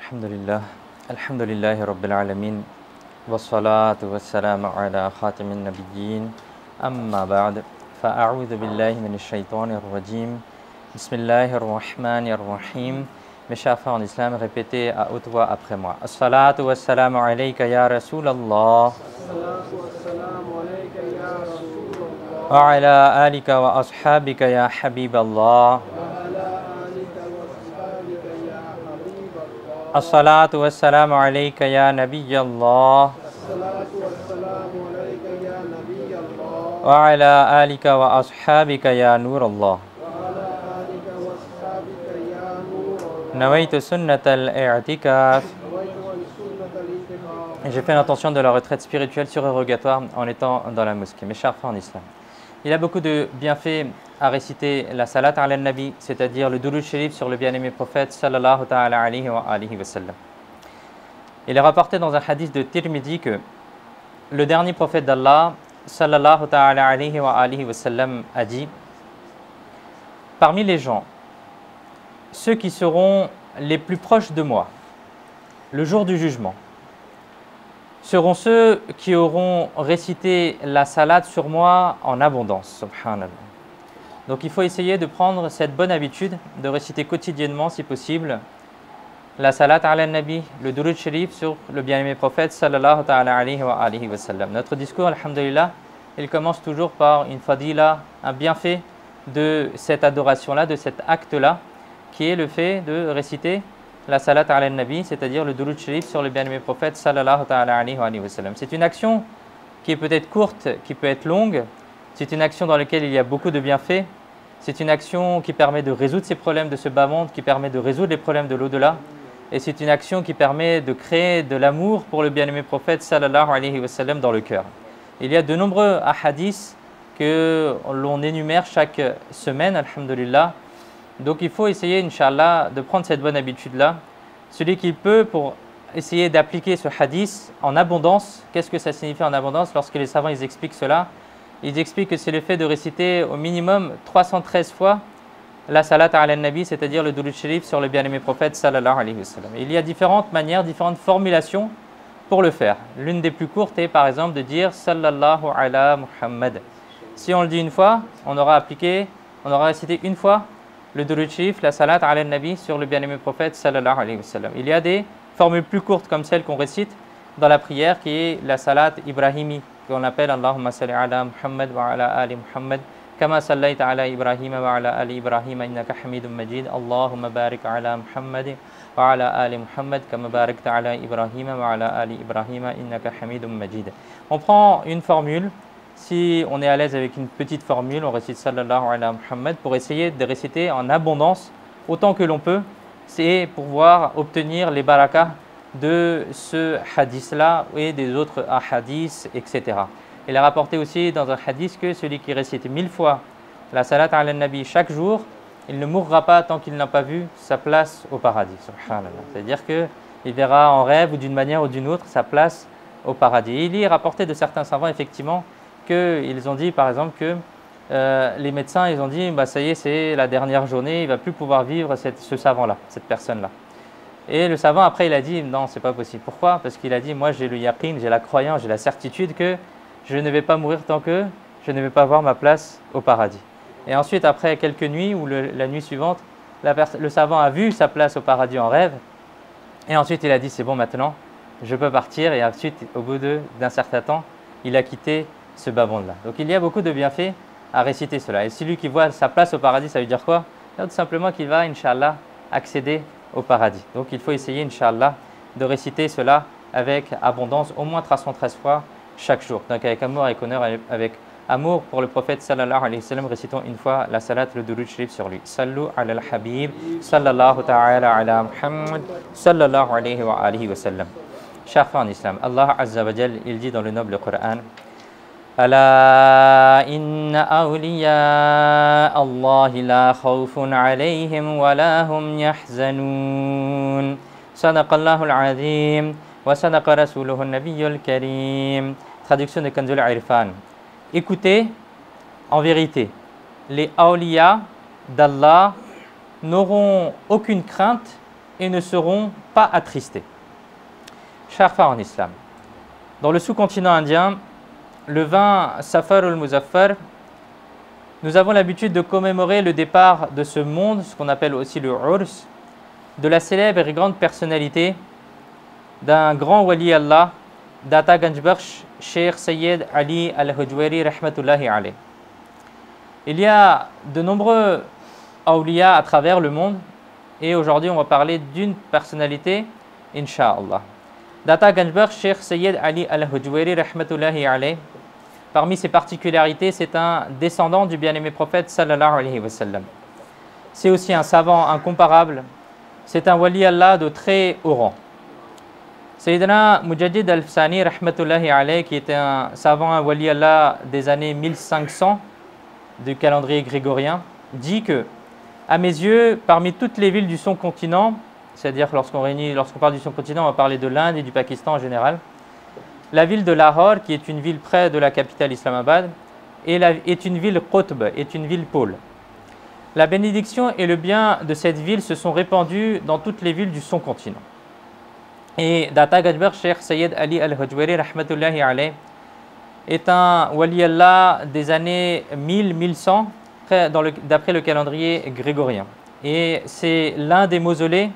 الحمد لله رب العالمين والصلاة والسلام على خاتم النبيين أما بعد فأعوذ بالله من الشيطان الرجيم بسم الله الرحمن الرحيم. Mes chers frères en islam, répétez à haute voix après moi. As-salatu was-salamu alayka ya Rasulallah wa ala alika wa ashabika ya Habiballah. As-salatu was-salamu alayka ya Nabiyallah wa ala alika wa ashabika ya Nurallah. Nawaitu sunnat al-i'tikaf. J'ai fait l'intention de la retraite spirituelle surérogatoire en étant dans la mosquée. Mes chers frères en islam, il y a beaucoup de bienfaits à réciter la salat ala nabi, c'est-à-dire le Durud Sharif sur le bien-aimé prophète sallallahu ta'ala alayhi wa alihi wa sallam. Il est rapporté dans un hadith de Tirmidhi que le dernier prophète d'Allah sallallahu ta'ala alayhi wa alihi wa sallam a dit: parmi les gens, ceux qui seront les plus proches de moi le jour du jugement seront ceux qui auront récité la salat sur moi en abondance. Subhanallah. Donc il faut essayer de prendre cette bonne habitude de réciter quotidiennement, si possible, la salat ala nabi, le Durud Sharif sur le bien-aimé prophète sallallahu ta'ala alayhi wa alihi wa sallam. Notre discours, alhamdulillah, il commence toujours par une fadila, un bienfait de cette adoration-là, de cet acte-là, qui est le fait de réciter la salat ala nabi, c'est-à-dire le Durud Sharif sur le bien-aimé prophète sallallahu ta'ala alayhi wa sallam. C'est une action qui est peut-être courte, qui peut être longue, c'est une action dans laquelle il y a beaucoup de bienfaits, c'est une action qui permet de résoudre ces problèmes de ce bas monde, qui permet de résoudre les problèmes de l'au-delà, et c'est une action qui permet de créer de l'amour pour le bien-aimé prophète sallallahu alayhi wa sallam dans le cœur. Il y a de nombreux ahadiths que l'on énumère chaque semaine, alhamdulillah. Donc il faut essayer, Inch'Allah, de prendre cette bonne habitude-là. Celui qui peut, pour essayer d'appliquer ce hadith en abondance. Qu'est-ce que ça signifie en abondance? Lorsque les savants ils expliquent cela, ils expliquent que c'est le fait de réciter au minimum 313 fois la salat ala nabi, c'est-à-dire le Durud Sharif sur le bien-aimé prophète sallallahu alayhi wa sallam. Il y a différentes manières, différentes formulations pour le faire. L'une des plus courtes est par exemple de dire sallallahu ala Muhammad. Si on le dit une fois, on aura récité une fois le Durud Sharif, la salat ala nabi sur le bien-aimé prophète sallallahu alayhi wa sallam. Il y a des formules plus courtes comme celle qu'on récite dans la prière qui est la salat ibrahimi qu'on appelle Allahumma salli ala Muhammad wa ala ali Muhammad kama sallaita ala Ibrahim wa ala ali Ibrahim innaka hamidun majid Allahumma barik ala Muhammad wa ala ali Muhammad kama barakta ala Ibrahim wa ala ali Ibrahim innaka hamidun majid. On prend une formule. Si on est à l'aise avec une petite formule, on récite sallallahu ala Muhammad pour essayer de réciter en abondance autant que l'on peut. C'est pour pouvoir obtenir les barakas de ce hadith-là et des autres hadiths, etc. Il est rapporté aussi dans un hadith que celui qui récite 1000 fois la salat ala nabi chaque jour, il ne mourra pas tant qu'il n'a pas vu sa place au paradis. Subhanallah. C'est-à-dire qu'il verra en rêve ou d'une manière ou d'une autre sa place au paradis. Et il est rapporté de certains savants, effectivement, qu'ils ont dit par exemple que les médecins ils ont dit bah, ça y est, c'est la dernière journée, il ne va plus pouvoir vivre ce savant-là, cette personne-là. Et le savant après il a dit non, c'est pas possible. Pourquoi? Parce qu'il a dit moi j'ai le yaqin, j'ai la croyance, j'ai la certitude que je ne vais pas mourir tant que je ne vais pas voir ma place au paradis. Et ensuite après quelques nuits ou la nuit suivante, le savant a vu sa place au paradis en rêve et ensuite il a dit c'est bon maintenant, je peux partir et ensuite au bout d'un certain temps, il a quitté ce bas monde-là. Donc il y a beaucoup de bienfaits à réciter cela. Et celui qui voit sa place au paradis, ça veut dire quoi? Tout simplement qu'il va, Inch'Allah, accéder au paradis. Donc il faut essayer, Inch'Allah, de réciter cela avec abondance, au moins 313 fois chaque jour. Donc avec amour et honneur, avec amour pour le prophète sallallahu alayhi wa sallam, récitons une fois la salat, le Durud Sharif sur lui. Sallu ala al-habib, sallallahu ta'ala ala Muhammad, sallallahu alayhi wa alihi wa sallam. Chers frères en islam, Allah Azza wa Jal, il dit dans le noble Coran: ألا إن أولياء الله لا خوف عليهم ولا هم يحزنون صدق الله العظيم وصدق رسوله النبي الكريم. Traduction de Kanzul Irfan. Écoutez, en vérité, les awliya d'Allah n'auront aucune crainte et ne seront pas attristés. Chers frères en islam, dans le sous-continent indien, le 20 Safar al-Muzaffar, nous avons l'habitude de commémorer le départ de ce monde, ce qu'on appelle aussi le Urs, de la célèbre et grande personnalité d'un grand wali Allah, Data Ganjbakhsh, Cheikh Sayyid Ali al-Hujwari rahmatullahi alayh. Il y a de nombreux awliya à travers le monde et aujourd'hui on va parler d'une personnalité, Inch'Allah. Data Ganjbakhsh, Cheikh Sayyid Ali al-Hujwari rahmatullahi alayh, parmi ses particularités, c'est un descendant du bien-aimé prophète sallallahu alayhi wa sallam. C'est aussi un savant incomparable, c'est un wali Allah de très haut rang. Sayyidina Mujaddid al-Fsani rahmatullahi alayh, qui était un savant, un wali Allah des années 1500 du calendrier grégorien, dit que, à mes yeux, parmi toutes les villes du sous-continent, c'est-à-dire lorsqu'on parle du sous-continent, on va parler de l'Inde et du Pakistan en général, la ville de Lahore, qui est une ville près de la capitale Islamabad, est une ville qutb, est une ville pôle. La bénédiction et le bien de cette ville se sont répandus dans toutes les villes du sous-continent. Et Data Ganjbakhsh, Cheikh Sayyid Ali al-Hujwari rahmatullahi alayh, est un wali Allah des années 1000-1100 d'après le calendrier grégorien. Et c'est l'un des mausolées,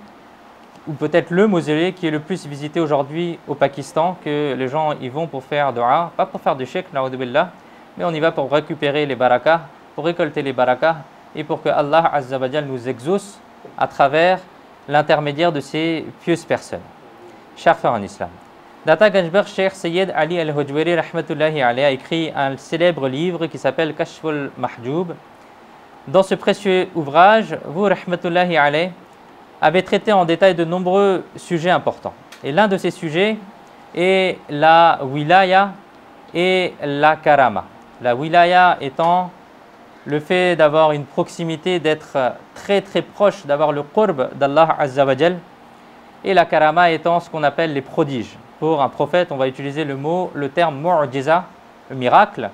ou peut-être le mausolée qui est le plus visité aujourd'hui au Pakistan, que les gens y vont pour faire dua, pas pour faire du shirk, mais on y va pour récupérer les barakas, pour récolter les barakas et pour que Allah Azza wa Jal nous exauce à travers l'intermédiaire de ces pieuses personnes. Chers frères en islam, Data Ganjbakhsh, Cheikh Sayyid Ali al-Hujwari rahmatullahi alayh, a écrit un célèbre livre qui s'appelle Kashful Mahjoub. Dans ce précieux ouvrage, vous rahmatullahi alayh, avait traité en détail de nombreux sujets importants. Et l'un de ces sujets est la wilaya et la karama. La wilaya étant le fait d'avoir une proximité, d'être très très proche, d'avoir le qurb d'Allah Azza wa Jal, et la karama étant ce qu'on appelle les prodiges. Pour un prophète, on va utiliser le terme mu'jiza, le miracle.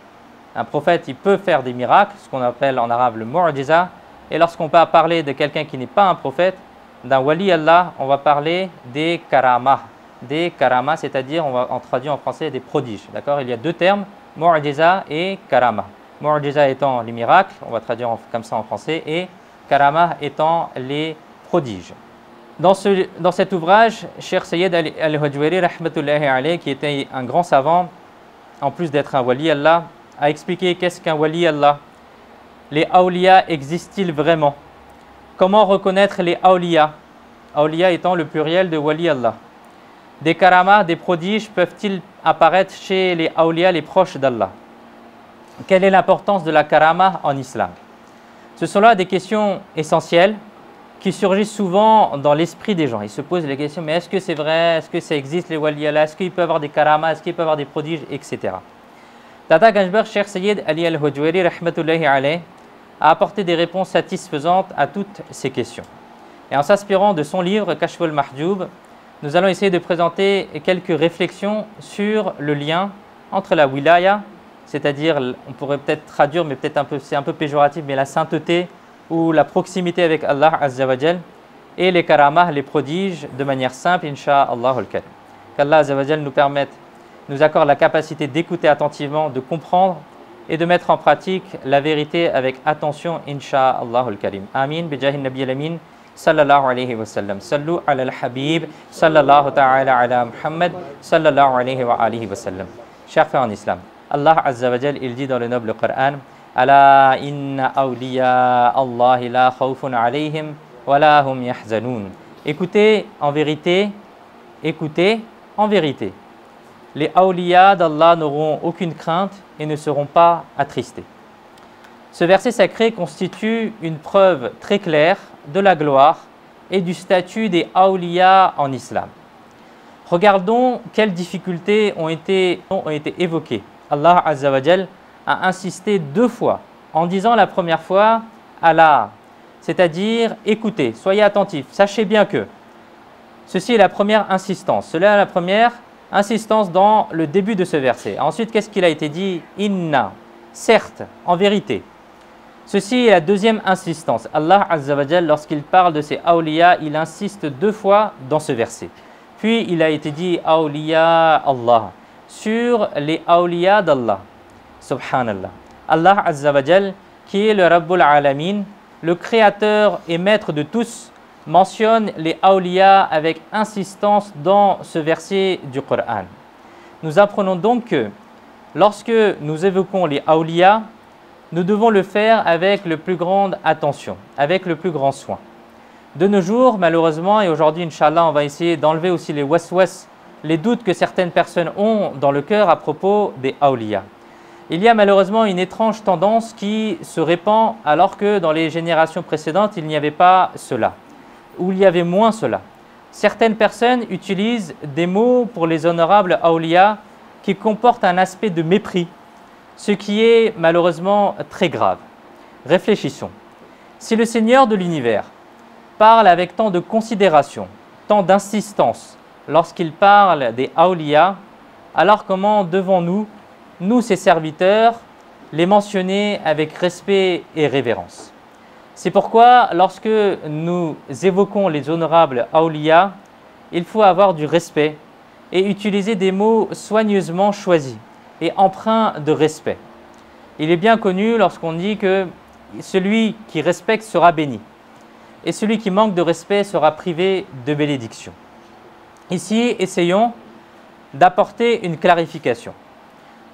Un prophète, il peut faire des miracles, ce qu'on appelle en arabe le mu'jiza. Et lorsqu'on va parler de quelqu'un qui n'est pas un prophète, d'un wali Allah, on va parler des karamas. Des karamas, c'est-à-dire, on traduit en français des prodiges. D'accord? Il y a deux termes, mu'jiza et karama. Mu'jiza étant les miracles, on va traduire comme ça en français, et karama étant les prodiges. Dans cet ouvrage, Cheikh Sayyid al-Hujwari rahmatullahi alayh, qui était un grand savant, en plus d'être un wali Allah, a expliqué qu'est-ce qu'un wali Allah. Les awliya existent-ils vraiment? Comment reconnaître les awliya? Awliya étant le pluriel de wali Allah. Des karamas, des prodiges peuvent-ils apparaître chez les awliya, les proches d'Allah? Quelle est l'importance de la karama en islam? Ce sont là des questions essentielles qui surgissent souvent dans l'esprit des gens. Ils se posent les questions, mais est-ce que c'est vrai? Est-ce que ça existe les wali Allah? Est-ce qu'il peut y avoir des karamas? Est-ce qu'il peut y avoir des prodiges? Etc. Data Ganjbakhsh, Cheikh Sayyid Ali al-Hujwari rahmatullahi alayh, a apporté des réponses satisfaisantes à toutes ces questions. Et en s'inspirant de son livre Kashful Mahjoub, nous allons essayer de présenter quelques réflexions sur le lien entre la wilaya, c'est-à-dire, on pourrait peut-être traduire, mais peut-être c'est un peu péjoratif, mais la sainteté ou la proximité avec Allah Azza wa Jal, et les karamah, les prodiges, de manière simple, Inch'Allah al-Karim. Qu'Allah Azza wa Jal nous accorde la capacité d'écouter attentivement, de comprendre et de mettre en pratique la vérité avec attention, Inch'Allah al-Karim. Amin, bijahi nabi al-amin, sallallahu alayhi wa sallam. Sallu ala al-habib, sallallahu ta'ala ala Muhammad, sallallahu alayhi wa alihi wa sallam. Chers frères en islam, Allah Azza wa Jal, il dit dans le noble Coran, Ala inna awliya Allah la khawfun alayhim wa la hum yahzanun. Écoutez en vérité, les awliya d'Allah n'auront aucune crainte et ne seront pas attristés. Ce verset sacré constitue une preuve très claire de la gloire et du statut des awliya en islam. Regardons quelles difficultés ont été évoquées. Allah Azza wa Jal a insisté deux fois en disant la première fois Allah, c'est-à-dire écoutez, soyez attentifs, sachez bien que. Ceci est la première insistance. Cela est la première insistance dans le début de ce verset. Ensuite, qu'est-ce qu'il a été dit? Inna, certes, en vérité. Ceci est la deuxième insistance. Allah Azza wa Jal, lorsqu'il parle de ses awliya, il insiste 2 fois dans ce verset. Puis il a été dit awliya Allah, sur les awliya d'Allah. Subhanallah. Allah Azza wa Jal, qui est le Rabbul Alamin, le créateur et maître de tous, mentionne les awliya avec insistance dans ce verset du Coran. Nous apprenons donc que lorsque nous évoquons les awliya, nous devons le faire avec la plus grande attention, avec le plus grand soin. De nos jours, malheureusement, et aujourd'hui, Inch'Allah, on va essayer d'enlever aussi les waswas, les doutes que certaines personnes ont dans le cœur à propos des awliya. Il y a malheureusement une étrange tendance qui se répand alors que dans les générations précédentes, il n'y avait pas cela, ou il y avait moins cela. Certaines personnes utilisent des mots pour les honorables awliya qui comportent un aspect de mépris, ce qui est malheureusement très grave. Réfléchissons. Si le Seigneur de l'univers parle avec tant de considération, tant d'insistance lorsqu'il parle des awliya, alors comment devons-nous, nous ses serviteurs, les mentionner avec respect et révérence? C'est pourquoi lorsque nous évoquons les honorables awliya, il faut avoir du respect et utiliser des mots soigneusement choisis et empreint de respect. Il est bien connu lorsqu'on dit que celui qui respecte sera béni et celui qui manque de respect sera privé de bénédiction. Ici, essayons d'apporter une clarification.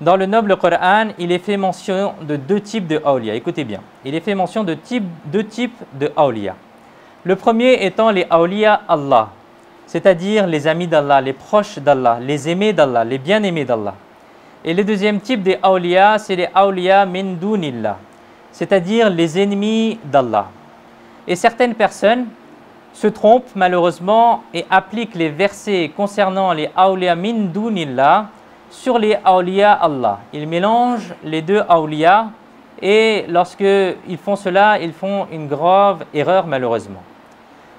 Dans le noble Coran, il est fait mention de 2 types de awliya. Écoutez bien, il est fait mention de 2 types de awliya. Le premier étant les awliya Allah, c'est-à-dire les amis d'Allah, les proches d'Allah, les aimés d'Allah, les bien-aimés d'Allah. Et le deuxième type des awliya, c'est les awliya min dunillah, c'est-à-dire les ennemis d'Allah. Et certaines personnes se trompent malheureusement et appliquent les versets concernant les awliya min dunillah sur les awliya Allah. Ils mélangent les 2 awliya et lorsqu'ils font cela, ils font une grave erreur malheureusement.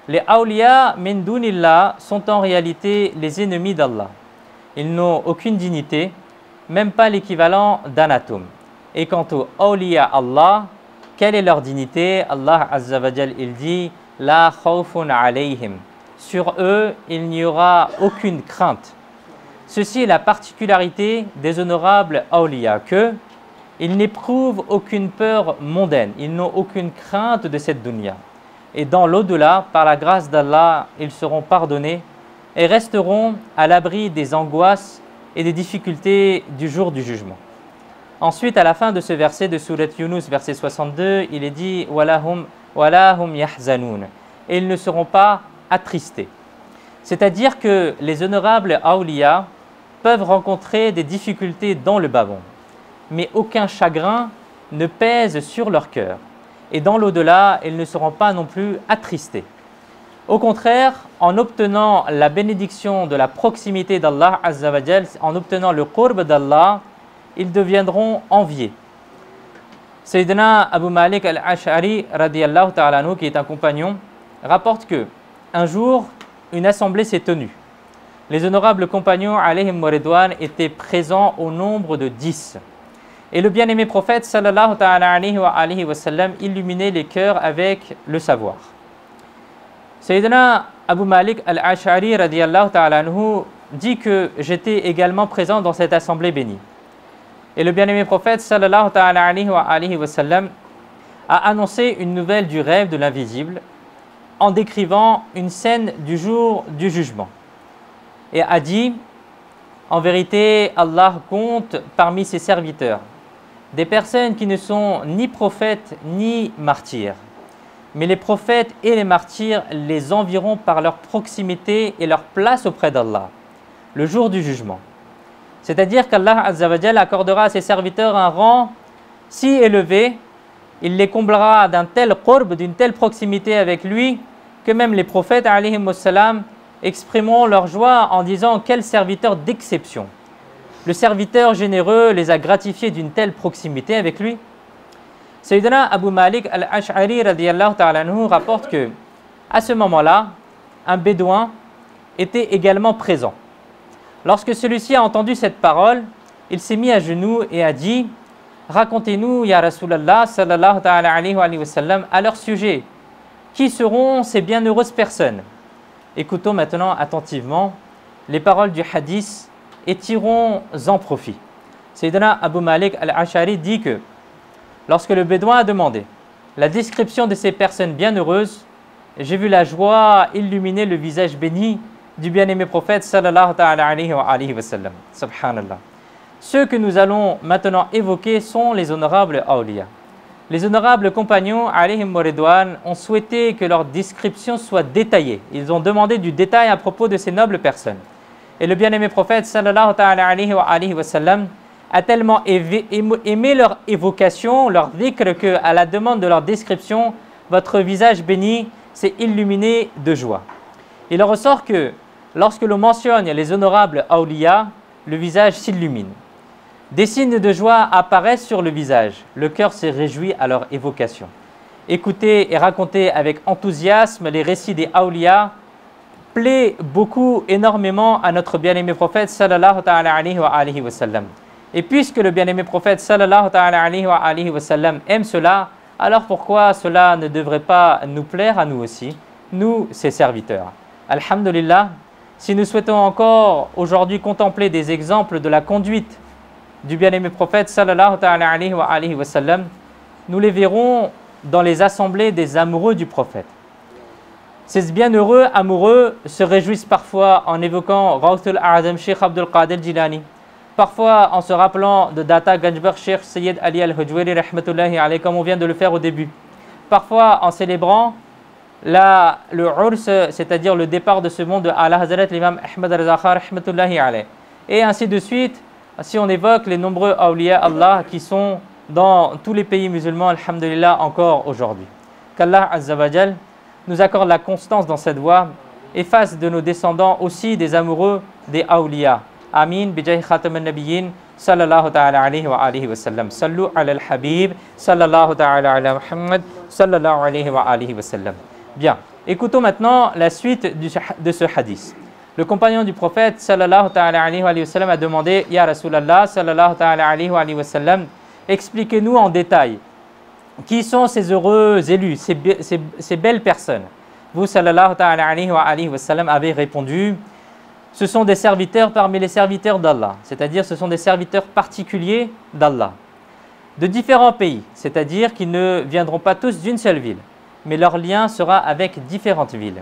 Les awliya min dunillah sont en réalité les ennemis d'Allah. Ils n'ont aucune dignité, même pas l'équivalent d'un atome. Et quant aux awliya Allah, quelle est leur dignité? Allah Azza wa Jal, il dit La khawfun alayhim. Sur eux, il n'y aura aucune crainte. Ceci est la particularité des honorables awliya, qu'ils n'éprouvent aucune peur mondaine, ils n'ont aucune crainte de cette dunya. Et dans l'au-delà, par la grâce d'Allah, ils seront pardonnés et resteront à l'abri des angoisses et des difficultés du jour du jugement. Ensuite, à la fin de ce verset de Surat Yunus, verset 62, il est dit « Walahum yahzanoun » et ils ne seront pas attristés. C'est-à-dire que les honorables awliya peuvent rencontrer des difficultés dans le bas-monde, mais aucun chagrin ne pèse sur leur cœur. Et dans l'au-delà, ils ne seront pas non plus attristés. Au contraire, en obtenant la bénédiction de la proximité d'Allah Azza wa Jal, en obtenant le qurb d'Allah, ils deviendront enviés. Sayyidina Abu Malik al-Ash'ari, radiyallahu ta'ala anhu, qui est un compagnon, rapporte que un jour, une assemblée s'est tenue. Les honorables compagnons, alayhim wa ridwan, étaient présents au nombre de 10. Et le bien-aimé prophète, sallallahu ta'ala alayhi wa sallam, illuminait les cœurs avec le savoir. Sayyidina Abu Malik al-Ash'ari, radiyallahu ta'ala anhu, dit que j'étais également présent dans cette assemblée bénie. Et le bien-aimé prophète, sallallahu ta'ala alayhi wa sallam, a annoncé une nouvelle du rêve de l'invisible en décrivant une scène du jour du jugement. Et a dit, en vérité, Allah compte parmi ses serviteurs des personnes qui ne sont ni prophètes ni martyrs. Mais les prophètes et les martyrs les envieront par leur proximité et leur place auprès d'Allah, le jour du jugement. C'est-à-dire qu'Allah Azza wa Jal accordera à ses serviteurs un rang si élevé, il les comblera d'un tel qurb, d'une telle proximité avec lui, que même les prophètes alayhim wassalam exprimeront leur joie en disant quel serviteur d'exception. Le serviteur généreux les a gratifiés d'une telle proximité avec lui. Sayyidina Abu Malik al-Ash'ari radiyallahu ta'ala anhu rapporte que à ce moment-là, un bédouin était également présent. Lorsque celui-ci a entendu cette parole, il s'est mis à genoux et a dit racontez-nous, Ya Rasulallah, sallallahu ta'ala alayhi wa sallam, à leur sujet. Qui seront ces bienheureuses personnes? Écoutons maintenant attentivement les paroles du hadith et tirons-en profit. Sayyidina Abu Malik al-Ash'ari dit que lorsque le bédouin a demandé la description de ces personnes bienheureuses, j'ai vu la joie illuminer le visage béni du bien-aimé prophète sallallahu ta'ala alayhi wa sallam. Subhanallah. Ceux que nous allons maintenant évoquer sont les honorables awliya. Les honorables compagnons alayhim wa ridwan ont souhaité que leur description soit détaillée. Ils ont demandé du détail à propos de ces nobles personnes. Et le bien-aimé prophète sallallahu ta'ala alayhi wa sallam a tellement aimé leur évocation, leur dhikr, qu'à la demande de leur description, votre visage béni s'est illuminé de joie. Il en ressort que lorsque l'on mentionne les honorables awliya, le visage s'illumine. Des signes de joie apparaissent sur le visage. Le cœur s'est réjoui à leur évocation. Écouter et raconter avec enthousiasme les récits des awliya plaît beaucoup, énormément à notre bien-aimé prophète sallallahu ta'ala alayhi wa sallam. Et puisque le bien-aimé prophète sallallahu ta'ala alayhi wa sallam aime cela, alors pourquoi cela ne devrait pas nous plaire à nous aussi, nous, ses serviteurs? Alhamdulillah, si nous souhaitons encore aujourd'hui contempler des exemples de la conduite du bien-aimé prophète sallallahu ta'ala alayhi wa sallam, nous les verrons dans les assemblées des amoureux du prophète. Ces bienheureux amoureux se réjouissent parfois en évoquant Ghawthul A'zam Sheikh Abdul Qadir Jilani, parfois en se rappelant de Data Ganjbar Sheikh Sayyid Ali Al-Hujwari rahmatullahi alayhi, comme on vient de le faire au début, parfois en célébrant le Urs, c'est-à-dire le départ de ce monde de Ala Hazrat l'imam Ahmad Reza Khan rahmatullahi alayhi, et ainsi de suite. Si on évoque les nombreux awliya Allah qui sont dans tous les pays musulmans, alhamdulillah, encore aujourd'hui. Qu'Allah Azza wa Jal nous accorde la constance dans cette voie et fasse de nos descendants aussi des amoureux des awliya. Amin, bijay khatam al-nabiyyin, sallallahu ta'ala alayhi wa sallam. Sallu ala al-habib, sallallahu ta'ala ala Muhammad, sallallahu alayhi wa sallam. Bien, écoutons maintenant la suite de ce hadith. Le compagnon du prophète sallallahu ta'ala alayhi wa sallam a demandé: Ya Rasulallah sallallahu ta'ala alayhi wa sallam, expliquez-nous en détail qui sont ces heureux élus, ces belles personnes. Vous sallallahu ta'ala alayhi wa sallam avez répondu: ce sont des serviteurs parmi les serviteurs d'Allah, c'est-à-dire ce sont des serviteurs particuliers d'Allah, de différents pays, c'est-à-dire qu'ils ne viendront pas tous d'une seule ville, mais leur lien sera avec différentes villes.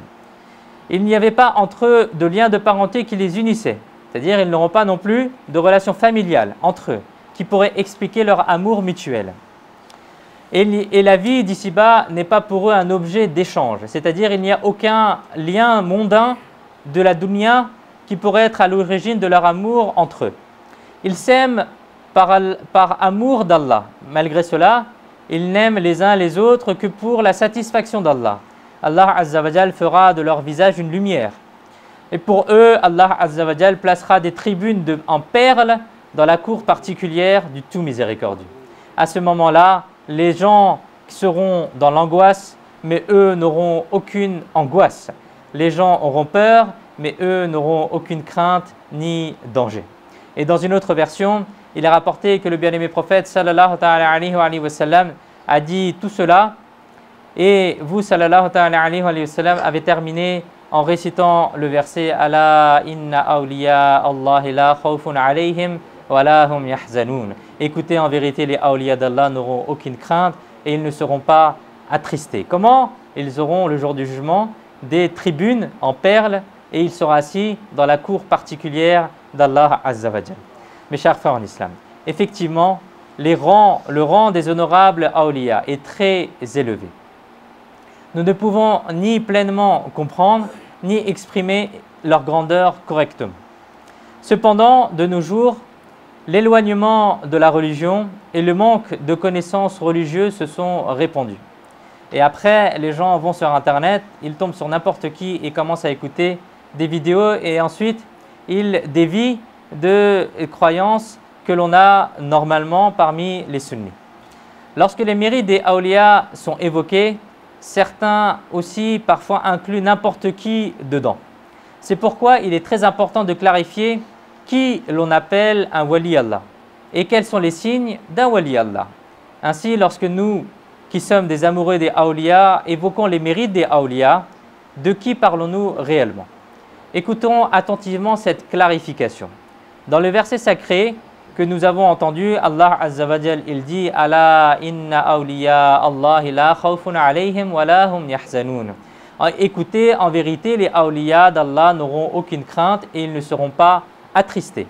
Il n'y avait pas entre eux de lien de parenté qui les unissait, c'est-à-dire ils n'auront pas non plus de relation familiale entre eux qui pourrait expliquer leur amour mutuel. Et la vie d'ici-bas n'est pas pour eux un objet d'échange, c'est-à-dire il n'y a aucun lien mondain de la dunya qui pourrait être à l'origine de leur amour entre eux. Ils s'aiment par amour d'Allah. Malgré cela, ils n'aiment les uns les autres que pour la satisfaction d'Allah. Allah Azza wa Jal fera de leur visage une lumière. Et pour eux, Allah Azza wa Jal placera des tribunes en perles dans la cour particulière du tout miséricordieux. À ce moment-là, les gens seront dans l'angoisse, mais eux n'auront aucune angoisse. Les gens auront peur, mais eux n'auront aucune crainte ni danger. Et dans une autre version, il est rapporté que le bien-aimé prophète sallallahu ta'ala alayhi wa sallam a dit tout cela. Et vous, sallallahu ta'ala alayhi wa sallam, avez terminé en récitant le verset Ala inna awliya Allahi la khawfun alayhim wa la hum yahzanoun. Écoutez, en vérité, les awliya d'Allah n'auront aucune crainte et ils ne seront pas attristés. Comment? Ils auront le jour du jugement des tribunes en perles et ils seront assis dans la cour particulière d'Allah Azza wa Jal. Mes chers frères en islam, effectivement, le rang des honorables awliya est très élevé. Nous ne pouvons ni pleinement comprendre, ni exprimer leur grandeur correctement. Cependant, de nos jours, l'éloignement de la religion et le manque de connaissances religieuses se sont répandus. Et après, les gens vont sur Internet, ils tombent sur n'importe qui et commencent à écouter des vidéos et ensuite, ils dévient de croyances que l'on a normalement parmi les sunnis. Lorsque les mérites des awliya sont évoqués, certains aussi parfois incluent n'importe qui dedans. C'est pourquoi il est très important de clarifier qui l'on appelle un wali Allah et quels sont les signes d'un wali Allah. Ainsi, lorsque nous, qui sommes des amoureux des awliya, évoquons les mérites des awliya, de qui parlons-nous réellement? Écoutons attentivement cette clarification. Dans le verset sacré que nous avons entendu, Allah Azza wa Jal, il dit « Ala inna awliya Allahi la khawfun alayhim wa la hum yahzanun » Écoutez, en vérité, les awliya d'Allah n'auront aucune crainte et ils ne seront pas attristés.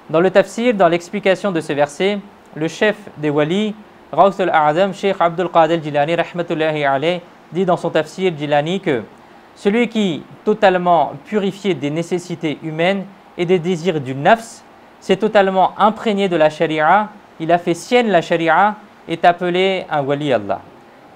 Dans le tafsir, dans l'explication de ce verset, le chef des walis, Ghawth al-A'zam, Cheikh Abdul Qadir Jilani, rahmatullahi alayh, dit dans son tafsir Jilani que celui qui, totalement purifié des nécessités humaines et des désirs du nafs, s'est totalement imprégné de la sharia, il a fait sienne la sharia, est appelé un wali Allah.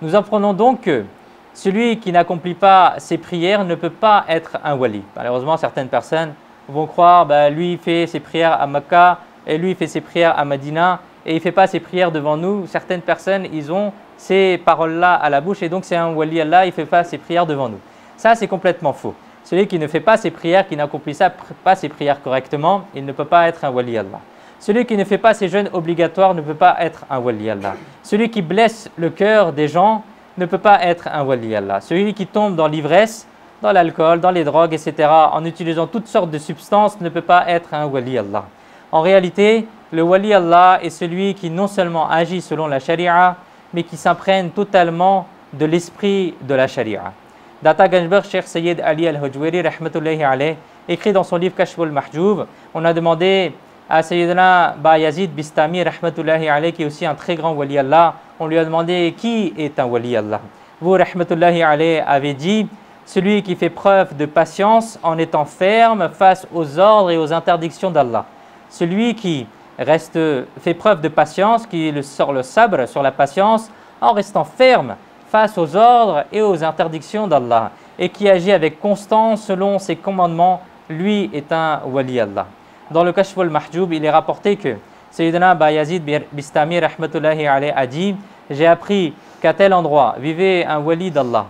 Nous apprenons donc que celui qui n'accomplit pas ses prières ne peut pas être un wali. Malheureusement, certaines personnes vont croire, lui il fait ses prières à Mecca et lui il fait ses prières à Medina et il ne fait pas ses prières devant nous. Certaines personnes, ils ont ces paroles-là à la bouche et donc c'est un wali Allah, il ne fait pas ses prières devant nous. Ça, c'est complètement faux. Celui qui ne fait pas ses prières, qui n'accomplit pas ses prières correctement, il ne peut pas être un wali Allah. Celui qui ne fait pas ses jeûnes obligatoires ne peut pas être un wali Allah. Celui qui blesse le cœur des gens ne peut pas être un wali Allah. Celui qui tombe dans l'ivresse, dans l'alcool, dans les drogues, etc., en utilisant toutes sortes de substances, ne peut pas être un wali Allah. En réalité, le wali Allah est celui qui non seulement agit selon la sharia, mais qui s'imprègne totalement de l'esprit de la sharia. Data Ganjbar, Cheikh Sayyid Ali al-Hujwiri, rahmatullahi alayh, écrit dans son livre Kashful Mahjoub, on a demandé à Sayyidina Bayazid Bistami, rahmatullahi alayh, qui est aussi un très grand wali Allah, on lui a demandé qui est un wali Allah. Vous, rahmatullahi alayh, avez dit celui qui fait preuve de patience en étant ferme face aux ordres et aux interdictions d'Allah. Celui qui fait preuve de patience, qui sort le sabre sur la patience en restant ferme face aux ordres et aux interdictions d'Allah et qui agit avec constance selon ses commandements, lui est un wali Allah. Dans le Kashful Mahjoub, il est rapporté que Sayyidina Bayazid Bistami rahmatullahi alayh a dit « J'ai appris qu'à tel endroit vivait un wali d'Allah.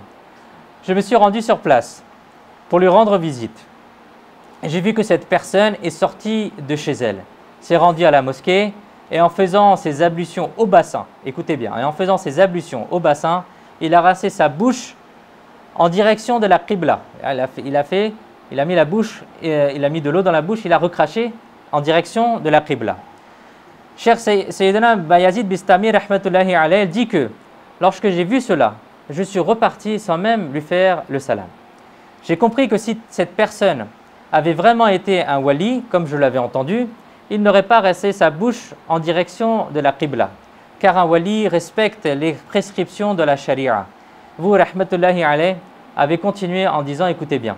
Je me suis rendu sur place pour lui rendre visite. J'ai vu que cette personne est sortie de chez elle, s'est rendue à la mosquée et en faisant ses ablutions au bassin, écoutez bien, et en faisant ses ablutions au bassin, il a rassé sa bouche en direction de la Qibla. Il a mis la bouche, il a mis de l'eau dans la bouche, il a recraché en direction de la Qibla. Cheikh Sayyidina Bayazid Bistami rahmatullahi alayh dit que lorsque j'ai vu cela, je suis reparti sans même lui faire le salam. J'ai compris que si cette personne avait vraiment été un wali, comme je l'avais entendu, il n'aurait pas rassé sa bouche en direction de la Qibla. Car un wali respecte les prescriptions de la sharia. Vous, rahmatullahi alayh, avez continué en disant, écoutez bien,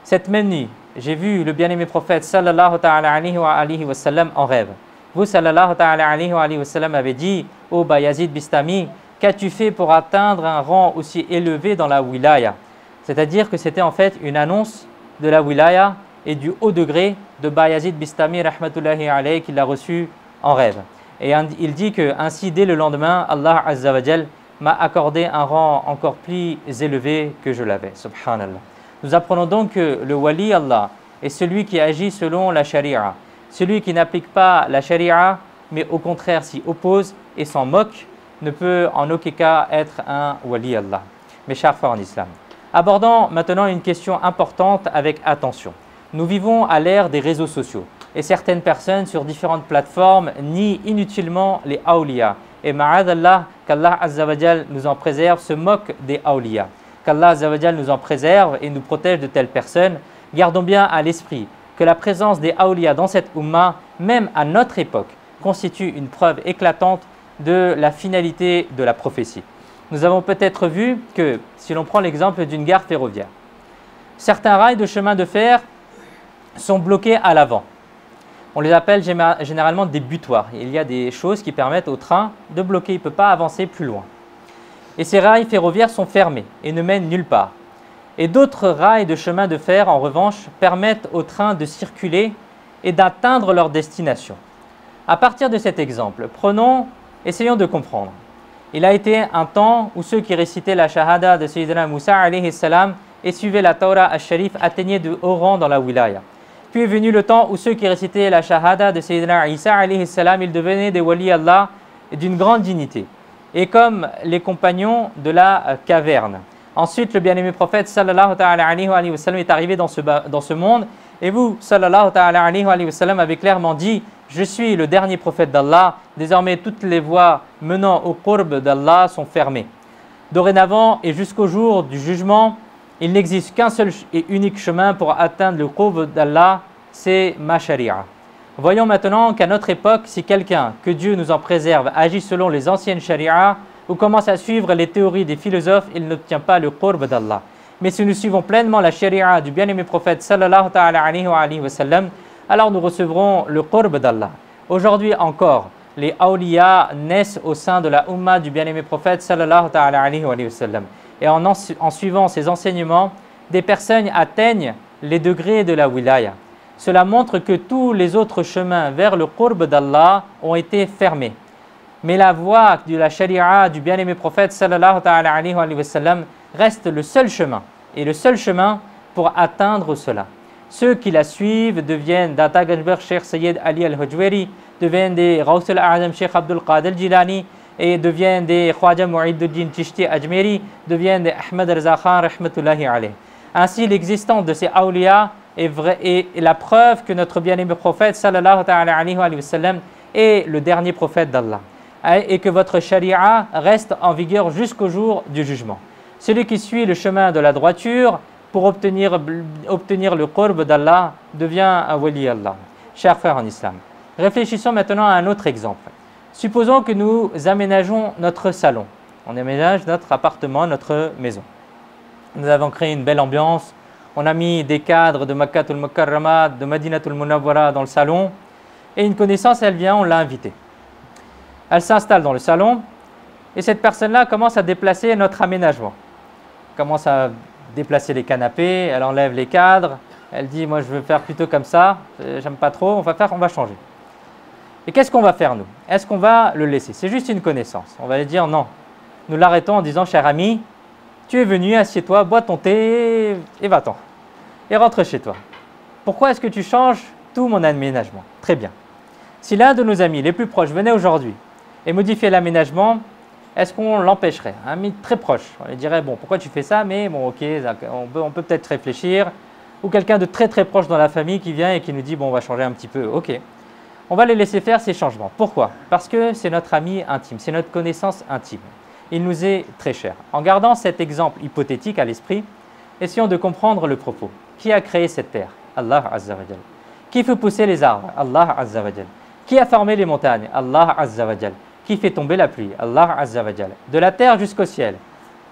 cette même nuit, j'ai vu le bien-aimé prophète sallallahu ta'ala alayhi wa sallam en rêve. Vous, sallallahu ta'ala alayhi wa sallam, avez dit, ô Bayazid Bistami, qu'as-tu fait pour atteindre un rang aussi élevé dans la wilaya? C'est-à-dire que c'était en fait une annonce de la wilaya et du haut degré de Bayazid Bistami rahmatullahi alayhi qu'il a reçu en rêve. Et il dit que ainsi dès le lendemain, Allah Azza wa Jal m'a accordé un rang encore plus élevé que je l'avais. Subhanallah. Nous apprenons donc que le wali Allah est celui qui agit selon la sharia. Celui qui n'applique pas la sharia, mais au contraire s'y oppose et s'en moque, ne peut en aucun cas être un wali Allah. Mes chers frères en islam. Abordons maintenant une question importante avec attention. Nous vivons à l'ère des réseaux sociaux. Et certaines personnes sur différentes plateformes nient inutilement les awliya. Et ma'adallah, qu'Allah Azza wa Jal nous en préserve, se moque des awliya. Qu'Allah Azza wa Jal nous en préserve et nous protège de telles personnes. Gardons bien à l'esprit que la présence des awliya dans cette umma, même à notre époque, constitue une preuve éclatante de la finalité de la prophétie. Nous avons peut-être vu que, si l'on prend l'exemple d'une gare ferroviaire, certains rails de chemin de fer sont bloqués à l'avant. On les appelle généralement des butoirs. Il y a des choses qui permettent au train de bloquer, il ne peut pas avancer plus loin. Et ces rails ferroviaires sont fermés et ne mènent nulle part. Et d'autres rails de chemin de fer, en revanche, permettent aux trains de circuler et d'atteindre leur destination. À partir de cet exemple, essayons de comprendre. Il a été un temps où ceux qui récitaient la shahada de Sayyidina Moussa alayhi salam et suivaient la Torah al-Sharif atteignaient de haut rang dans la wilaya. Puis est venu le temps où ceux qui récitaient la shahada de Sayyidina Isa alayhi salam, ils devenaient des wali Allah d'une grande dignité. Et comme les compagnons de la caverne. Ensuite, le bien-aimé prophète sallallahu alayhi wa sallam est arrivé dans ce monde. Et vous, sallallahu alayhi wa sallam, avez clairement dit: je suis le dernier prophète d'Allah. Désormais, toutes les voies menant au qurb d'Allah sont fermées. Dorénavant et jusqu'au jour du jugement, il n'existe qu'un seul et unique chemin pour atteindre le qurb d'Allah, c'est ma sharia. Voyons maintenant qu'à notre époque, si quelqu'un, que Dieu nous en préserve, agit selon les anciennes shari'as ou commence à suivre les théories des philosophes, il n'obtient pas le qurb d'Allah. Mais si nous suivons pleinement la sharia du bien-aimé prophète sallallahu alayhi wa sallam, alors nous recevrons le qurb d'Allah. Aujourd'hui encore, les awliya naissent au sein de la umma du bien-aimé prophète sallallahu alayhi wa sallam. Et en suivant ces enseignements, des personnes atteignent les degrés de la wilaya. Cela montre que tous les autres chemins vers le qurb d'Allah ont été fermés. Mais la voie de la sharia du bien-aimé prophète sallallahu alayhi wa sallam reste le seul chemin. Et le seul chemin pour atteindre cela. Ceux qui la suivent deviennent Data Ganjbar Sheikh Sayyid Ali al-Hujwari, deviennent des Ghaus al-A'zam Sheikh Abdul Qadir al-Jilani, et deviennent des Khwaja Mu'iduddin Chishti Ajmeri, deviennent des Ahmad Reza Khan rahmatullahi alayh. Ainsi, l'existence de ces awliya est vraie et la preuve que notre bien-aimé prophète sallallahu alayhi wa sallam est le dernier prophète d'Allah et que votre sharia reste en vigueur jusqu'au jour du jugement. Celui qui suit le chemin de la droiture pour obtenir le qurb d'Allah devient un wali Allah. Chers frères en islam, réfléchissons maintenant à un autre exemple. Supposons que nous aménageons notre salon. On aménage notre appartement, notre maison. Nous avons créé une belle ambiance. On a mis des cadres de Makkatul Mukarrama, de Madinatul Munawwara dans le salon. Et une connaissance, elle vient, on l'a invitée. Elle s'installe dans le salon. Et cette personne-là commence à déplacer notre aménagement. Elle commence à déplacer les canapés, elle enlève les cadres. Elle dit: moi je veux faire plutôt comme ça, j'aime pas trop, on va changer. Et qu'est-ce qu'on va faire nous? Est-ce qu'on va le laisser? C'est juste une connaissance. On va lui dire non. Nous l'arrêtons en disant: cher ami, tu es venu, assieds-toi, bois ton thé et va-t'en. Et rentre chez toi. Pourquoi est-ce que tu changes tout mon aménagement? Très bien. Si l'un de nos amis les plus proches venait aujourd'hui et modifiait l'aménagement, est-ce qu'on l'empêcherait? Un ami très proche, on lui dirait: bon, pourquoi tu fais ça? Mais bon, ok, on peut peut-être réfléchir. Ou quelqu'un de très très proche dans la famille qui vient et qui nous dit: bon, on va changer un petit peu. Ok. On va les laisser faire ces changements. Pourquoi? Parce que c'est notre ami intime, c'est notre connaissance intime. Il nous est très cher. En gardant cet exemple hypothétique à l'esprit, essayons de comprendre le propos. Qui a créé cette terre? Allah Azza wa Jal. Qui fait pousser les arbres? Allah Azza wa Jal. Qui a formé les montagnes? Allah Azza wa Jal. Qui fait tomber la pluie? Allah Azza wa Jal. De la terre jusqu'au ciel.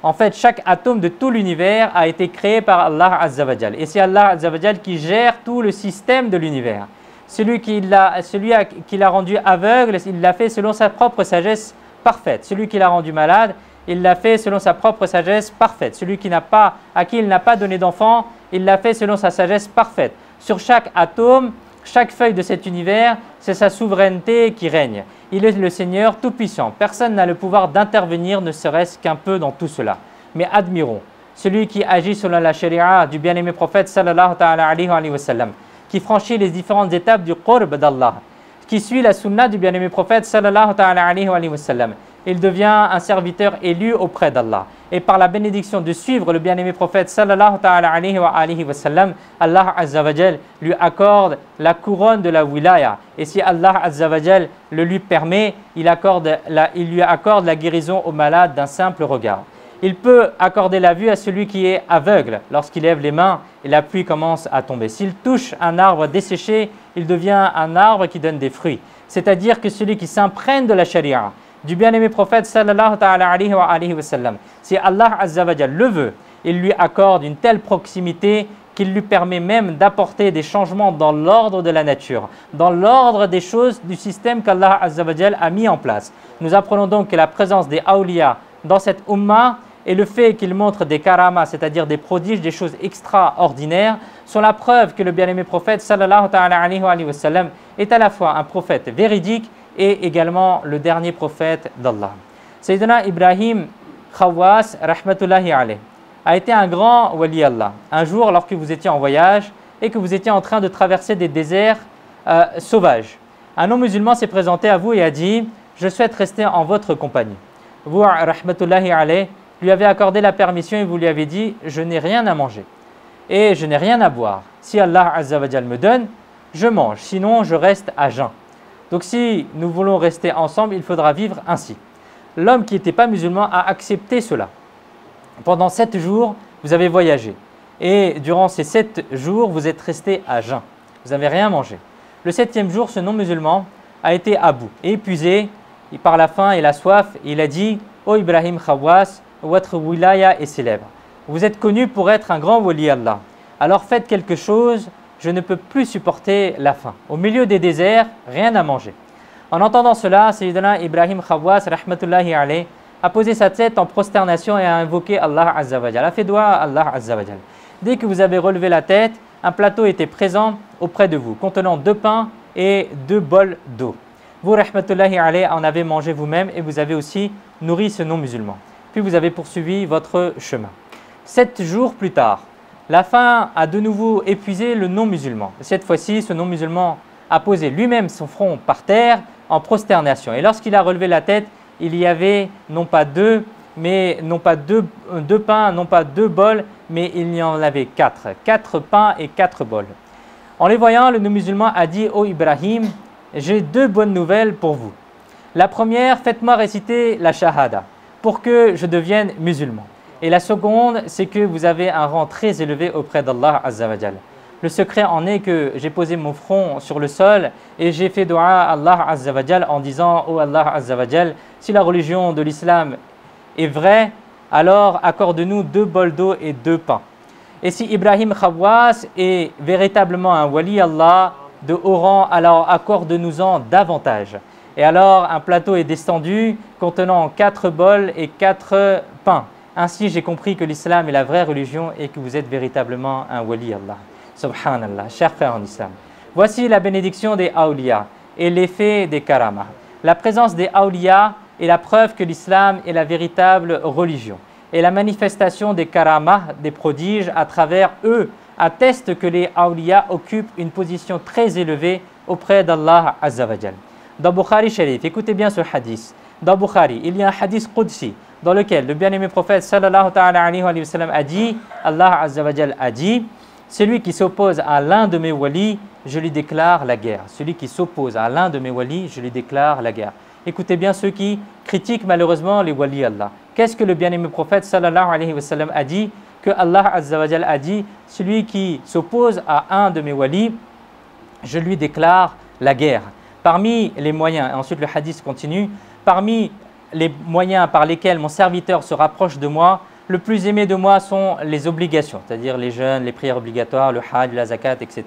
En fait, chaque atome de tout l'univers a été créé par Allah Azza wa Jal. Et c'est Allah Azza wa Jal qui gère tout le système de l'univers. Celui qui l'a rendu aveugle, il l'a fait selon sa propre sagesse parfaite. Celui qui l'a rendu malade, il l'a fait selon sa propre sagesse parfaite. Celui à qui il n'a pas donné d'enfant, il l'a fait selon sa sagesse parfaite. Sur chaque atome, chaque feuille de cet univers, c'est sa souveraineté qui règne. Il est le Seigneur tout-puissant. Personne n'a le pouvoir d'intervenir, ne serait-ce qu'un peu dans tout cela. Mais admirons celui qui agit selon la sharia du bien-aimé prophète sallallahu alayhi wa sallam, qui franchit les différentes étapes du qurb d'Allah, qui suit la sunna du bien-aimé prophète sallallahu alayhi wa sallam. Il devient un serviteur élu auprès d'Allah. Et par la bénédiction de suivre le bien-aimé prophète sallallahu alayhi wa sallam, Allah Azza wa Jal lui accorde la couronne de la wilaya. Et si Allah Azza wa Jal le lui permet, il lui accorde la guérison au malade d'un simple regard. Il peut accorder la vue à celui qui est aveugle lorsqu'il lève les mains et la pluie commence à tomber. S'il touche un arbre desséché, il devient un arbre qui donne des fruits. C'est-à-dire que celui qui s'imprègne de la charia, du bien-aimé prophète sallallahu alayhi wa sallam, si Allah Azza wa Jal le veut, il lui accorde une telle proximité qu'il lui permet même d'apporter des changements dans l'ordre de la nature, dans l'ordre des choses du système qu'Allah Azza wa Jal a mis en place. Nous apprenons donc que la présence des awliya dans cette umma et le fait qu'il montre des karamas, c'est-à-dire des prodiges, des choses extraordinaires, sont la preuve que le bien-aimé prophète sallallahu alayhi wa sallam est à la fois un prophète véridique et également le dernier prophète d'Allah. Sayyidina Ibrahim Khawas rahmatullahi alayh a été un grand wali Allah. Un jour, lorsque vous étiez en voyage, et que vous étiez en train de traverser des déserts sauvages. Un non-musulman s'est présenté à vous et a dit « Je souhaite rester en votre compagnie ». Vous, rahmatullahi alayh, lui avez accordé la permission et vous lui avez dit « Je n'ai rien à manger et je n'ai rien à boire. Si Allah Azza wa Jal me donne, je mange, sinon je reste à jeun. Donc si nous voulons rester ensemble, il faudra vivre ainsi. » L'homme qui n'était pas musulman a accepté cela. Pendant 7 jours, vous avez voyagé. Et durant ces 7 jours, vous êtes resté à jeun. Vous n'avez rien mangé. Le 7e jour, ce non-musulman a été à bout, épuisé par la faim et la soif. Et il a dit « Ô Ibrahim Khawwas, votre wilaya est célèbre. Vous êtes connu pour être un grand wali Allah. Alors faites quelque chose, je ne peux plus supporter la faim. Au milieu des déserts, rien à manger. » En entendant cela, Sayyidina Ibrahim Khawwas, rahmatullahi alayh, a posé sa tête en prosternation et a invoqué Allah Azza wa Jal, a fait doigt à Allah Azza wa Jal. Dès que vous avez relevé la tête, un plateau était présent auprès de vous, contenant 2 pains et 2 bols d'eau. Vous, rahmatullahi alayh, en avez mangé vous-même et vous avez aussi nourri ce non-musulman. Puis vous avez poursuivi votre chemin. 7 jours plus tard, la faim a de nouveau épuisé le non-musulman. Cette fois-ci, ce non-musulman a posé lui-même son front par terre en prosternation. Et lorsqu'il a relevé la tête, il y avait non pas 2 pains, non pas 2 bols, mais il y en avait 4. 4 pains et 4 bols. En les voyant, le non-musulman a dit « Ô Ibrahim, j'ai 2 bonnes nouvelles pour vous. La première, faites-moi réciter la shahada pour que je devienne musulman. Et la seconde, c'est que vous avez un rang très élevé auprès d'Allah Azza wa Jal. Le secret en est que j'ai posé mon front sur le sol et j'ai fait dua à Allah Azza wa Jal en disant « Ô Allah Azza wa Jal, si la religion de l'islam est vraie, alors accorde-nous 2 bols d'eau et 2 pains. Et si Ibrahim Khawwas est véritablement un wali Allah de haut rang, alors accorde-nous-en davantage. » Et alors un plateau est descendu contenant 4 bols et 4 pains. Ainsi j'ai compris que l'islam est la vraie religion et que vous êtes véritablement un wali Allah. Subhanallah, chers frères en islam. Voici la bénédiction des awliya et l'effet des karamas. La présence des awliya est la preuve que l'islam est la véritable religion. Et la manifestation des karamas, des prodiges, à travers eux, atteste que les awliya occupent une position très élevée auprès d'Allah Azza wa Jal. Dans Bukhari Sharif, écoutez bien ce hadith. Dans Bukhari, il y a un hadith Qudsi dans lequel le bien-aimé prophète sallallahu ta'ala alayhi wa sallam a dit, Allah Azza wa Jal a dit, celui qui s'oppose à l'un de mes walis, je lui déclare la guerre. Celui qui s'oppose à l'un de mes walis, je lui déclare la guerre. Écoutez bien ceux qui critiquent malheureusement les walis Allah. Qu'est-ce que le bien-aimé prophète sallallahu alayhi wa sallam a dit? Que Allah Azza wa Jal a dit, celui qui s'oppose à un de mes walis, je lui déclare la guerre. Parmi les moyens, et ensuite le hadith continue, parmi les moyens par lesquels mon serviteur se rapproche de moi, le plus aimé de moi sont les obligations, c'est-à-dire les jeûnes, les prières obligatoires, le hajj, la zakat, etc.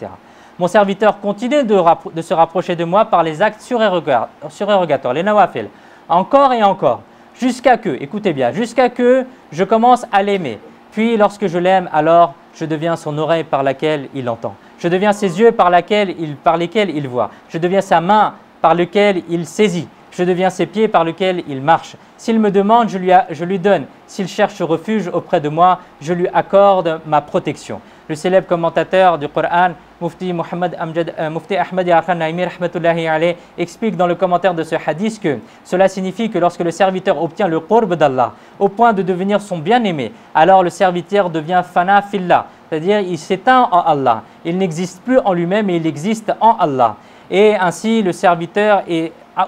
Mon serviteur continue de se rapprocher de moi par les actes surérogatoires, les nawafil, encore et encore, jusqu'à que, écoutez bien, jusqu'à que je commence à l'aimer. Puis lorsque je l'aime, alors je deviens son oreille par laquelle il entend. Je deviens ses yeux par lesquels il voit. Je deviens sa main par laquelle il saisit. Je deviens ses pieds par lesquels il marche. S'il me demande, je lui donne. S'il cherche refuge auprès de moi, je lui accorde ma protection. Le célèbre commentateur du Coran, Mufti Ahmad Yarkhan Naimi rahmatullahi alayh, explique dans le commentaire de ce hadith que cela signifie que lorsque le serviteur obtient le qurb d'Allah au point de devenir son bien-aimé, alors le serviteur devient fana fillah, c'est-à-dire il s'éteint en Allah. Il n'existe plus en lui-même, mais il existe en Allah. Et ainsi le serviteur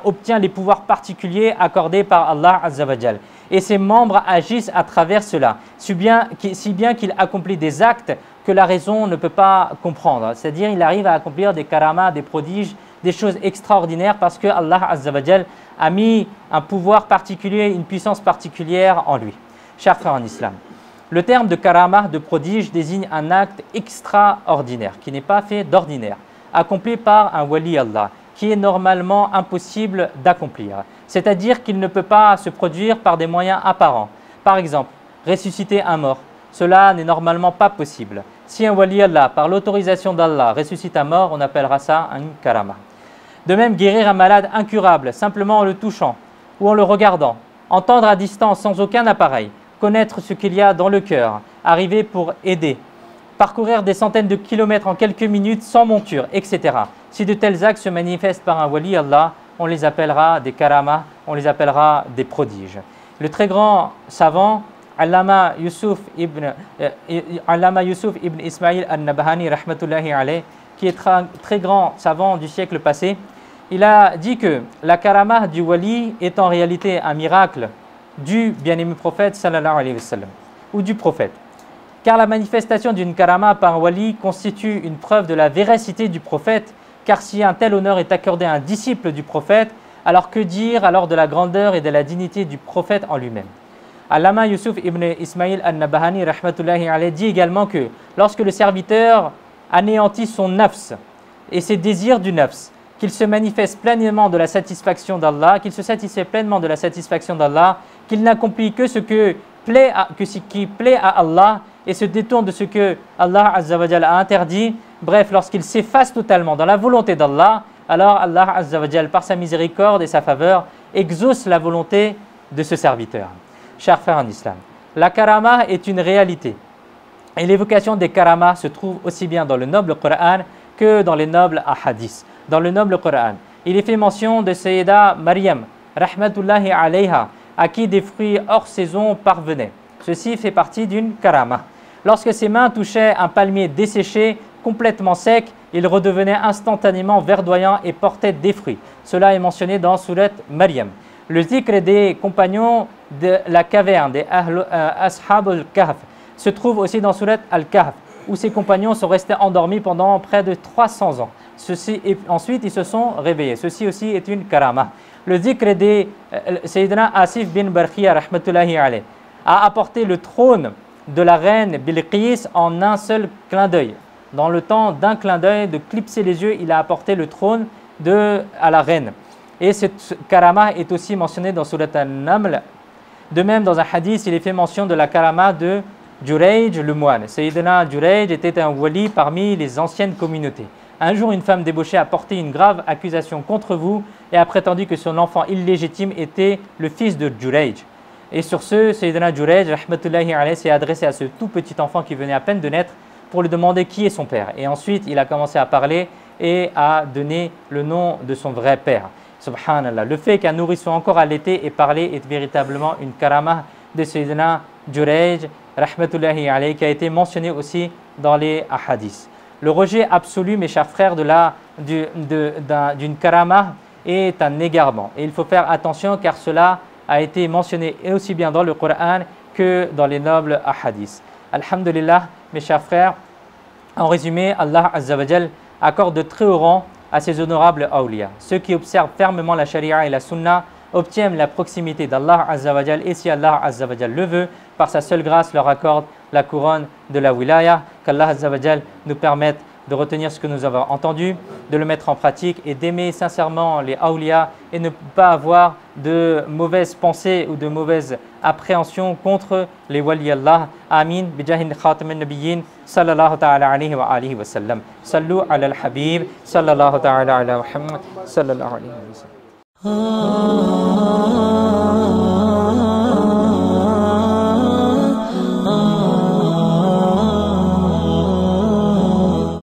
obtient les pouvoirs particuliers accordés par Allah Azza wa Jal. Et ses membres agissent à travers cela, si bien qu'il accomplit des actes que la raison ne peut pas comprendre. C'est-à-dire il arrive à accomplir des karamas, des prodiges, des choses extraordinaires parce que Allah Azza wa Jal a mis un pouvoir particulier, une puissance particulière en lui. Chers frères en islam, le terme de karama, de prodige, désigne un acte extraordinaire qui n'est pas fait d'ordinaire, accompli par un wali Allah, qui est normalement impossible d'accomplir. C'est-à-dire qu'il ne peut pas se produire par des moyens apparents. Par exemple, ressusciter un mort, cela n'est normalement pas possible. Si un wali Allah, par l'autorisation d'Allah, ressuscite un mort, on appellera ça un karama. De même, guérir un malade incurable, simplement en le touchant ou en le regardant, entendre à distance sans aucun appareil, connaître ce qu'il y a dans le cœur, arriver pour aider, parcourir des centaines de kilomètres en quelques minutes sans monture, etc. Si de tels actes se manifestent par un wali Allah, on les appellera des karamas, on les appellera des prodiges. Le très grand savant Allama Yusuf ibn Ismail al-Nabahani, rahmatullahi alayh, qui est très grand savant du siècle passé, il a dit que la karama du wali est en réalité un miracle du bien-aimé prophète sallallahu alayhi wa sallam, ou du prophète. Car la manifestation d'une karama par un wali constitue une preuve de la véracité du prophète, car si un tel honneur est accordé à un disciple du prophète, alors que dire alors de la grandeur et de la dignité du prophète en lui-même. Allama Yusuf ibn Ismail al-Nabahani rahmatullahi alayhi dit également que lorsque le serviteur anéantit son nafs et ses désirs du nafs, qu'il se manifeste pleinement de la satisfaction d'Allah, qu'il se satisfait pleinement de la satisfaction d'Allah, qu'il n'accomplit que ce qui plaît à Allah et se détourne de ce que Allah Azza wa Jalla a interdit. Bref, lorsqu'il s'efface totalement dans la volonté d'Allah, alors Allah Azza wa Jalla, par sa miséricorde et sa faveur, exauce la volonté de ce serviteur. Chers frères en islam, la karama est une réalité. Et l'évocation des karamas se trouve aussi bien dans le noble Coran que dans les nobles ahadiths. Dans le noble Coran, il est fait mention de Sayyida Maryam, rahmatullahi alayha, à qui des fruits hors saison parvenaient. Ceci fait partie d'une karama. Lorsque ses mains touchaient un palmier desséché, complètement sec, il redevenait instantanément verdoyant et portait des fruits. Cela est mentionné dans Surat Maryam. Le zikr des compagnons de la caverne, des Ashab al-Kahf, se trouve aussi dans Surat al-Kahf, où ses compagnons sont restés endormis pendant près de 300 ans. Ensuite, ils se sont réveillés. Ceci aussi est une karama. Le zikr des Sayyidina Asif bin Barkhiya, rahmatullahi alayh, a apporté le trône de la reine Bilqis en un seul clin d'œil. Dans le temps d'un clin d'œil, de clipser les yeux, il a apporté le trône à la reine. Et cette karama est aussi mentionnée dans Surat An-Naml. De même, dans un hadith, il est fait mention de la karama de Jurayj le moine. Sayyidina Jurayj était un wali parmi les anciennes communautés. Un jour, une femme débauchée a porté une grave accusation contre vous et a prétendu que son enfant illégitime était le fils de Jurayj. Et sur ce, Sayyidina Jurayj, rahmatullahi alayhi, s'est adressé à ce tout petit enfant qui venait à peine de naître pour lui demander qui est son père. Et ensuite, il a commencé à parler et à donner le nom de son vrai père. Subhanallah. Le fait qu'un nourrisson encore allaité ait parlé est véritablement une karama de Sayyidina Jurayj, rahmatullahi alayhi, qui a été mentionné aussi dans les ahadiths. Le rejet absolu, mes chers frères, d'une karama est un égarement. Et il faut faire attention car cela a été mentionné aussi bien dans le Coran que dans les nobles ahadiths. Alhamdulillah, mes chers frères, en résumé, Allah Azza wa Jal accorde de très haut rang à ses honorables awliya. Ceux qui observent fermement la sharia et la sunna obtiennent la proximité d'Allah Azza wa Jal et si Allah Azza wa Jal le veut, par sa seule grâce leur accorde la couronne de la wilaya. Qu'Allah Azza wa Jal nous permette de retenir ce que nous avons entendu, de le mettre en pratique et d'aimer sincèrement les awliya et ne pas avoir de mauvaises pensées ou de mauvaises appréhensions contre les wali Allah. Amin. Bijahin khatamin nabiyyin sallallahu ta'ala alayhi wa alihi wa sallam. Sallu ala al-habib sallallahu ta'ala ala Muhammad sallallahu alayhi wa sallam.